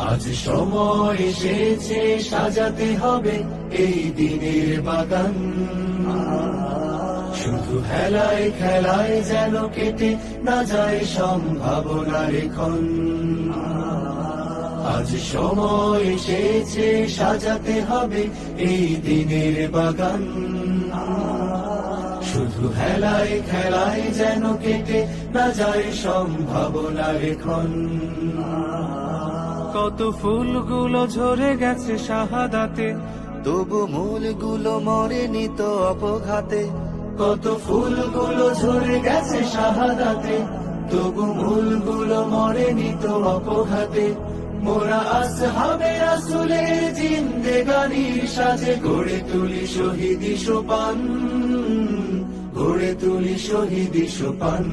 আজ সময় এসেছে সাজাতে হবে এই দিনের বাগান। শুধু হেলায় খেলায় যেন কেটে না যায় সম্ভাবনার ক্ষণ। আজ সময় এসেছে সাজাতে হবে এই দিনের বাগান। শুধু হেলায় খেলায় যেন কেটে না যায় সম্ভাবনার ক্ষণ। কত ফুলগুলো ঝরে গেছে শাহাদাতে, তবু মূলগুলো মরেনি তো অপঘাতে। কত ফুলগুলো ঝরে গেছে শাহাদাতে, তবু মূলগুলো মরেনি তো অপঘাতে। মোরা আসহাবে রাসূলের জিন্দেগানির সাজে গড়ে তুলি শহীদি সোপান, গড়ে তুলি শহীদি সোপান,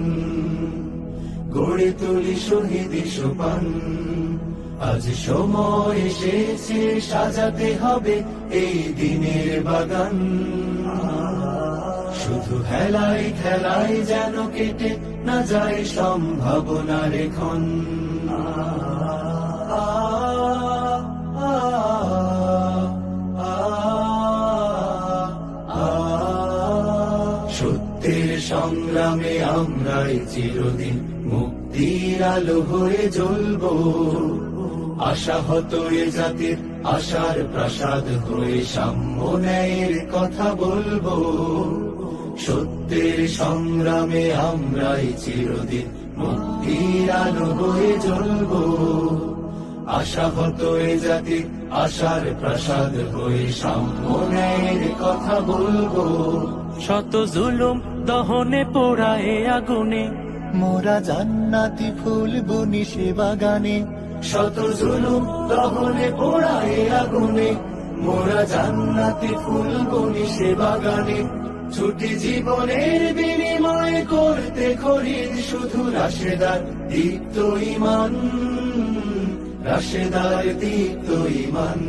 গড়ে তুলি শহীদি সোপান। আজ সময় এসেছে সাজাতে হবে এই দিনের বাগান। শুধু হেলায় খেলায় যেন কেটে না যায় সম্ভাবনার ক্ষণ। সত্যের সংগ্রামে আমরাই চিরদিন মুক্তির আলো হয়ে জ্বলবো। আশাহত এ জাতির আশার প্রাসাদ হয়ে সাম্য ন্যায়ের কথা বলবো। সত্যের সংগ্রামে আমরাই চিরদিন মুক্তির আলো হয়ে জ্বলবো। আশাহত এ জাতির আশার প্রাসাদ হয়ে সাম্য ন্যায়ের কথা বলবো। শত জুলুম দহনে পোড়া এ আগুনে, মোরা জান্নাতি ফুল বুনি সে বাগানে। শত জুলুম দহনে পোড়া এ আগুনে, মোরা জান্নাতি ফুল বুনি সে বাগানে। ছুটি জীবনের বিনিময় করতে খরিদ শুধু রাশেদার দীপ্ত ঈমান, রাশেদার দীপ্ত ঈমান,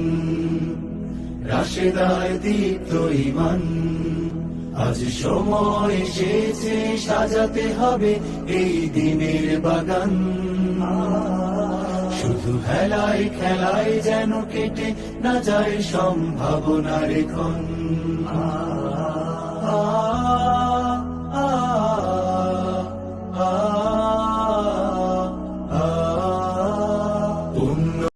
রাশেদার দীপ্ত ঈমান। আজ সময় এসেছে সাজাতে হবে এই দিনের বাগান। শুধু হেলায় খেলায় যেন কেটে না যায় সম্ভাবনার ক্ষণ। আ আ আ